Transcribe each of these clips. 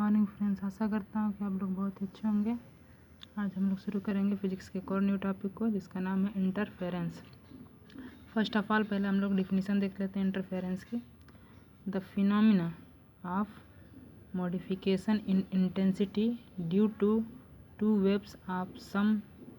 Morning friends, आशा करता हूँ कि आप लोग बहुत अच्छे होंगे। आज हम लोग शुरू करेंगे फिजिक्स के एक और न्यू टॉपिक को, जिसका नाम है इंटरफेरेंस। फर्स्ट ऑफ ऑल पहले हम लोग डिफिनीसन देख लेते हैं इंटरफेरेंस की। The phenomena of modification in intensity due to to waves of same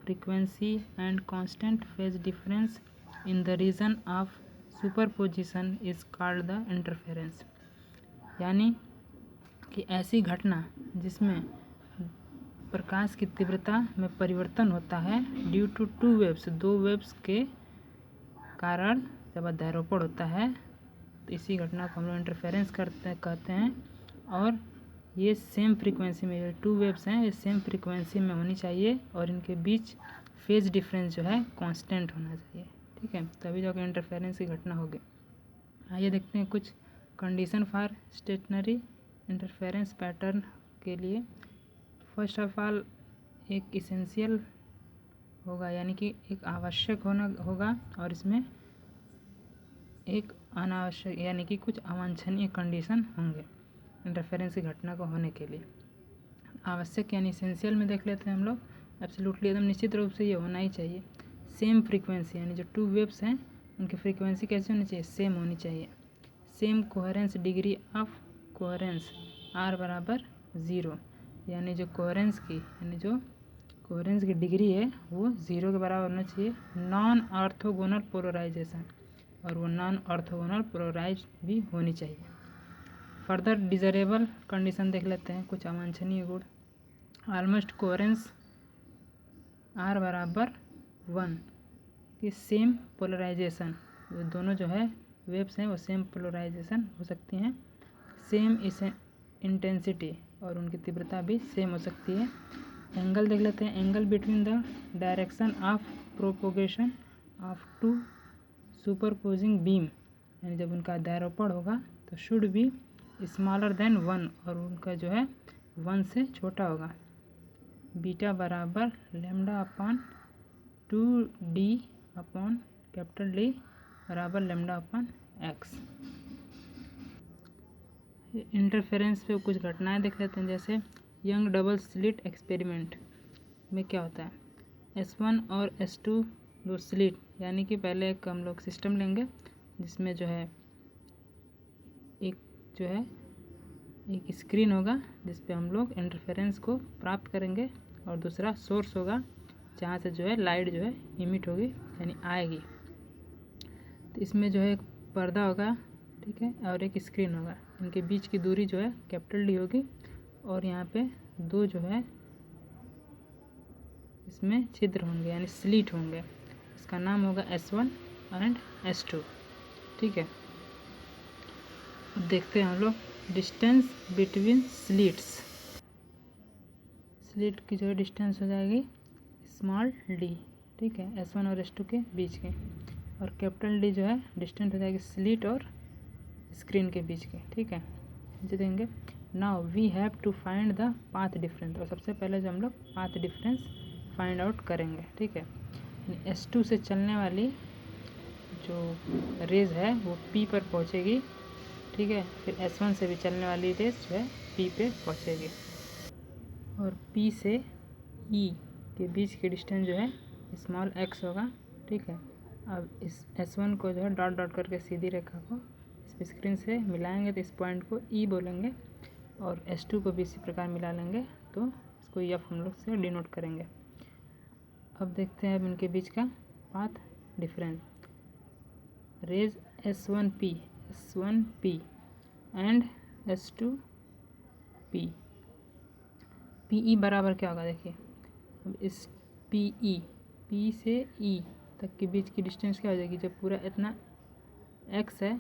frequency and constant phase difference in the region of superposition is called the interference. यानी कि ऐसी घटना जिसमें प्रकाश की तीव्रता में परिवर्तन होता है ड्यू टू टू वेव्स, दो वेव्स के कारण जब अध्यारोपण होता है तो इसी घटना को हम लोग इंटरफेरेंस कहते हैं। और ये सेम फ्रीक्वेंसी में, जो टू वेव्स हैं ये सेम फ्रीक्वेंसी में होनी चाहिए और इनके बीच फेज डिफरेंस जो है कांस्टेंट होना चाहिए। ठीक है, तभी जाकर इंटरफेरेंस की घटना होगी। आइए देखते हैं कुछ condition for stationary interference pattern के लिए। फर्स्ट ऑफ ऑल एक इसेंशियल होगा, यानी कि एक आवश्यक होगा, और इसमें एक अनावश्यक यानी कि कुछ अवांछनीय कंडीशन होंगे इंटरफेरेंस की घटना को होने के लिए। आवश्यक यानी इसेंशियल में देख लेते हैं हम लोग। एब्सोल्युटली एकदम निश्चित रूप से ये होना ही चाहिए। सेम फ्रीक्वेंसी, यानी जो टू वेव्स हैं उनकी फ्रीक्वेंसी कैसे होनी चाहिए, सेम होनी चाहिए। Same coherence degree of coherence R बराबर 0, यानी जो कोहेरेंस की डिग्री है वो 0 के बराबर होना चाहिए। नॉन ऑर्थोगोनल पोलराइजेशन, और वो नॉन ऑर्थोगोनल पोलराइज भी होनी चाहिए। फर्दर डिजायरेबल कंडीशन देख लेते हैं, कुछ अवांछनीय गुण। ऑलमोस्ट कोहेरेंस R बराबर 1 की सेम पोलराइजेशन, दोनों जो है वेव्स हैं वो सेम पोलराइजेशन हो सकती हैं। सेम इसे इंटेंसिटी, और उनकी तीव्रता भी सेम हो सकती है। एंगल देख लेते हैं, angle between the direction of propagation of two superposing beam, यानी जब उनका अध्यारोपण होगा तो शुड बी स्मॉलर देन 1, और उनका जो है 1 से छोटा होगा। बीटा बराबर lambda upon 2D upon capital D बराबर लैम्डा अपॉन x। इंटरफेरेंस पे कुछ घटनाएं देख लेते हैं, जैसे यंग डबल स्लिट एक्सपेरिमेंट में क्या होता है। S1 और S2 दो स्लिट, यानी कि पहले एक हम लोग सिस्टम लेंगे जिसमें जो है एक स्क्रीन होगा जिस पे हम लोग इंटरफेरेंस को प्राप्त करेंगे, और दूसरा सोर्स होगा जहाँ से जो है लाइट जो है इमिट होगी यानी आएगी। तो इसमें जो है एक पर्दा होगा, ठीक है, और एक स्क्रीन होगा। इनके बीच की दूरी जो है कैपिटल D होगी, और यहाँ पे दो जो है इसमें छिद्र होंगे यानी स्लिट होंगे। इसका नाम होगा S1 एंड S2। ठीक है, अब देखते हैं हम लोग डिस्टेंस बिटवीन स्लिट्स। स्लिट की जो है डिस्टेंस हो जाएगी स्मॉल d, ठीक है, S1 और S2 के बीच के, और कैपिटल D जो है डिस्टेंस हो जाएगी स्लिट और स्क्रीन के बीच के। ठीक है, जो देंगे now we have to find the path difference, और सबसे पहले जो हम लोग पाथ डिफरेंस फाइंड आउट करेंगे। ठीक है, S2 से चलने वाली जो रेज है वो P पर पहुंचेगी। ठीक है, फिर S1 से भी चलने वाली रेज जो है P पे पहुंचेगी, और P से E के बीच की डिस्टेंस जो है स्मॉल x होगा। ठीक है, अब इस S1 को जो है डॉट डॉट करके सीधी रेखा को इस स्क्रीन से मिलाएंगे तो इस पॉइंट को E बोलेंगे, और S2 को भी इसी प्रकार मिला लेंगे तो इसको F हम लोग से डिनोट करेंगे। अब देखते हैं अब इनके बीच का path difference. Rays S1P and S2P। PE बराबर क्या होगा, देखिए अब इस P से E तक के बीच की डिस्टेंस क्या हो जाएगी, जब पूरा इतना x है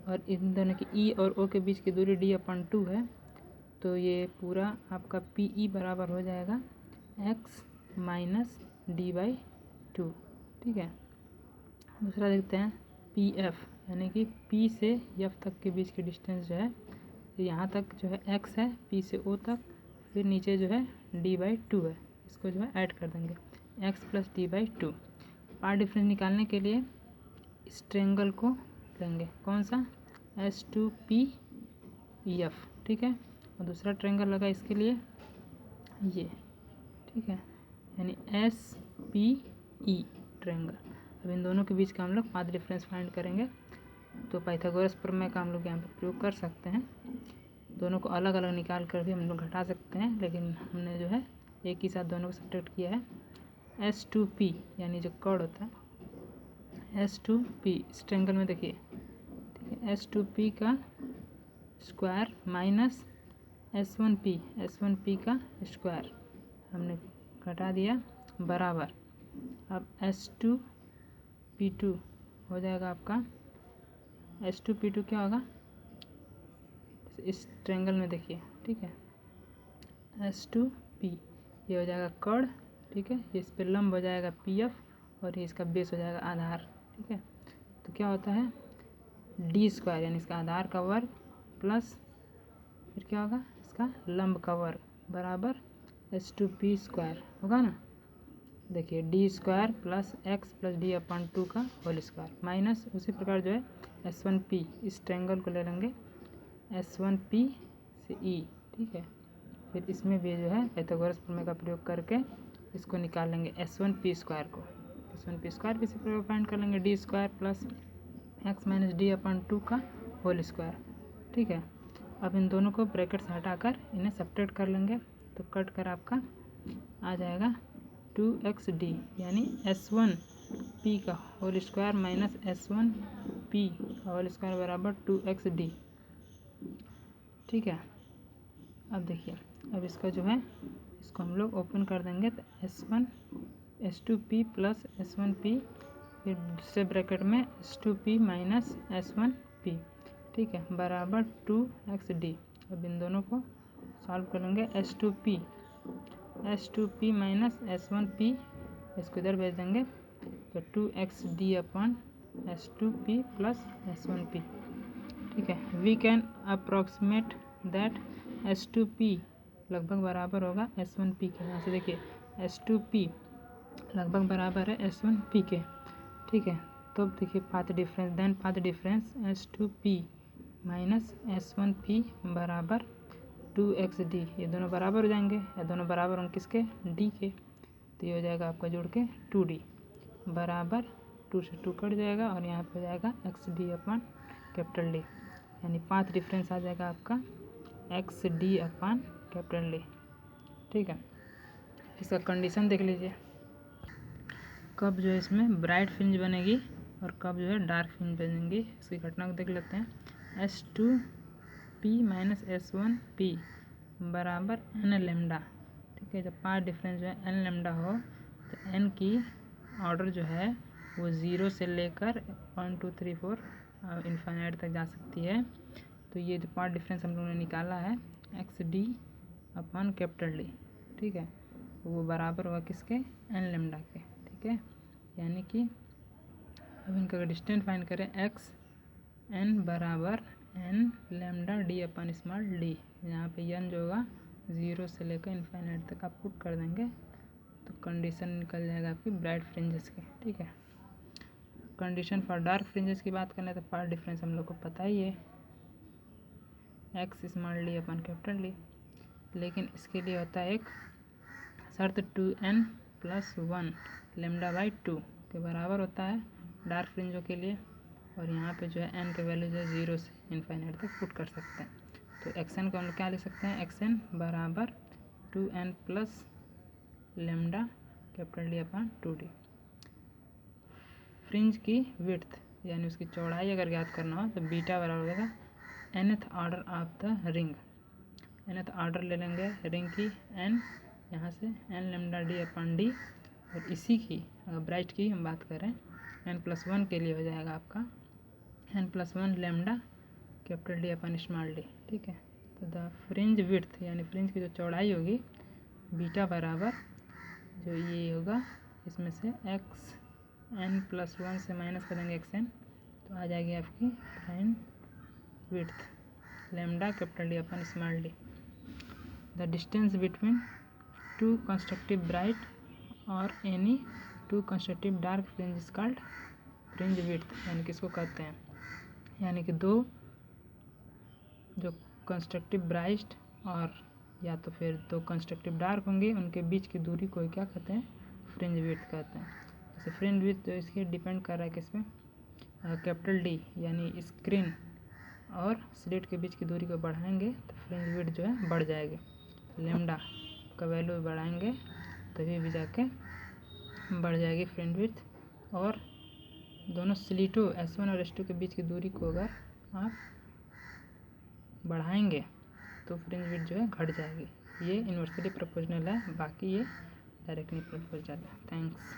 और इन दोनों की E और O के बीच की दूरी D/2 है, तो ये पूरा आपका PE बराबर हो जाएगा x माइनस D/2। ठीक है, दूसरा देखते हैं PF, यानी कि P से F तक के बीच की डिस्टेंस जो है, यहाँ तक जो है x है, P से O तक, फिर नीचे जो है D/2 है, इसको जो है ऐड कर देंगे x plus D/2। Path difference निकालने के लिए इस ट्रायंगल को लेंगे, कौन सा, S2PF। ठीक है, और दूसरा ट्रायंगल लगा इसके लिए ये, ठीक है, यानी SPE ट्रायंगल। अब इन दोनों के बीच का हम लोग पाथ डिफरेंस फाइंड करेंगे। तो पाइथागोरस प्रमेय का हम लोग यहाँ पर प्रयोग कर सकते हैं। दोनों को अलग अलग निकाल कर भी हम लोग घटा सकते हैं, लेकिन हमने जो है एक ही साथ दोनों को सब्ट्रैक्ट किया है। S2P यानी जो कॉर्ड होता है S2P इस ट्रायंगल में देखिए, ठीक है, S2P का स्क्वायर माइनस S1P का स्क्वायर हमने घटा दिया बराबर। अब S2P2 हो जाएगा आपका, S2P2 क्या होगा इस ट्रायंगल में देखिए, ठीक है, S2P ये हो जाएगा कॉर्ड, ठीक है, इस पे लंब हो जाएगा PF और ये इसका बेस हो जाएगा आधार, ठीक है। तो क्या होता है D स्क्वायर यानी इसका आधार का वर्ग प्लस फिर क्या होगा इसका लंब का वर्ग बराबर S2P स्क्वायर होगा ना। देखिए D square plus x plus D upon 2 का होल स्क्वायर माइनस उसी प्रकार जो है S1P इस ट्रायंगल को ले लेंगे S1P से E, ठीक है। फिर इसमें भी जो है पाइथागोरस प्रमेय का प्रयोग करके इसको निकाल लेंगे S1P स्क्वायर को। S1P स्क्वायर भी इसी प्रकार फाइंड कर लेंगे D square plus x minus D upon 2 का होल स्क्वायर, ठीक है। अब इन दोनों को ब्रैकेट से हटाकर इन्हें सब्ट्रैक्ट कर लेंगे, तो कट कर आपका आ जाएगा 2xD यानी S1P का होल स्क्वायर माइनस S1P का होल स्क्वायर बराबर 2xD, ठीक है। अब देखिए, अब इसका जो है इसको हम लोग ओपन कर देंगे तो S2P प्लस S1P फिर दूसरे ब्रैकेट में S2P माइनस S1P, ठीक है, बराबर 2xD। अब इन दोनों को सॉल्व करेंगे S2P माइनस S1P इसको इधर भेज देंगे तो 2xD upon S2P plus S1P, ठीक है। We can approximate that S2P लगभग बराबर होगा S1P के। यहाँ से देखिए S2P लगभग बराबर है S1P के, ठीक है। तो देखिए path difference, then path difference S2P minus S1P बराबर 2xD, ये दोनों बराबर हो जाएंगे, ये दोनों बराबर होंगे किसके D के। तो ये हो जाएगा आपका जोड़ के 2D बराबर 2 से 2 कट जाएगा और यहाँ पे हो जाएगा XD अपॉन कैपिटल D, यानी पाथ डिफरेंस आ जाएगा आपका XD अपॉन कैपिटल D, ठीक है। इसका कंडीशन देख लीजिए, कब जो है इसमें ब्राइट फ्रिंज बनेगी और कब जो है डार्क फ्रिंज बनेगी। इसकी घटना को देख लेते हैं। S2P माइनस S1P बराबर n लेमडा, ठीक है। जब पाथ डिफरेंस जो है n लेमडा हो तो n की ऑर्डर जो है वो 0 से लेकर 1 2 3 4 इन्फाइनाइट तक जा सकती है। तो ये जो पाथ डिफरेंस हम लोगों ने निकाला है XD अपॉन कैपिटल D, ठीक है, वो बराबर हुआ किसके n लेमडा के, ठीक है। यानी कि अब इनका डिस्टेंस फाइंड करें x n बराबर n lambda D upon small d, यहाँ पे n जो होगा 0 से लेकर इन्फाइनाइट तक आप पुट कर देंगे तो कंडीशन निकल जाएगा आपकी ब्राइट फ्रिंजेस के, ठीक है। कंडीशन फॉर डार्क फ्रिंजेस की बात करें तो पाथ डिफरेंस हम लोग को पता ही है x small d upon capital D, लेकिन इसके लिए होता है एक शर्त 2n प्लस 1 लेमडा बाई 2 के बराबर होता है डार्क फ्रिंजों के लिए। और यहाँ पे जो है n के वैल्यू जो है 0 से इन्फाइनाइट तक पुट कर सकते हैं। तो xn को हम लोग क्या लिख सकते हैं, xn बराबर 2n plus lambda capital D upon 2D। Fringe की विड्थ यानी उसकी चौड़ाई अगर ज्ञात करना हो तो बीटा बराबर होगा nth order of the ring, nth order ले लेंगे रिंग की n, यहाँ से n lambda D upon D, और इसी की अगर ब्राइट की हम बात करें n+1 के लिए हो जाएगा आपका n+1 lambda capital D upon small d, ठीक है। तो द फ्रिंज विड्थ यानी फ्रिंज की जो चौड़ाई होगी बीटा बराबर जो ये होगा इसमें से n+1 से माइनस कर देंगे xn, तो आ जाएगी आपकी fringe width lambda capital D upon small d। The distance between two constructive bright और any two constructive dark fringe is called fringe width, यानी किसको कहते हैं, यानी कि दो जो कंस्ट्रक्टिव ब्राइट और या तो फिर दो कंस्ट्रक्टिव डार्क होंगे, उनके बीच की दूरी को क्या कहते हैं, फ्रिंज विड्थ कहते हैं। जैसे फ्रिंज विड्थ जो इसकी डिपेंड कर रहा है किस पे, कैपिटल डी यानी स्क्रीन और स्लिट के बीच की दूरी को बढ़ाएंगे तो फ्रिंज विड्थ जो है बढ़ जाएगी। लेमडा का वैल्यू बढ़ाएंगे तभी भी जाके बढ़ जाएगी फ्रिंज विड्थ। और दोनों स्लिटों S1 और S2 के बीच की दूरी को अगर आप बढ़ाएंगे तो फ्रिंज विड्थ जो है घट जाएगी। ये इन्वर्सली प्रोपोर्शनल है, बाकी ये डायरेक्टली प्रोपोर्शनल है। थैंक्स।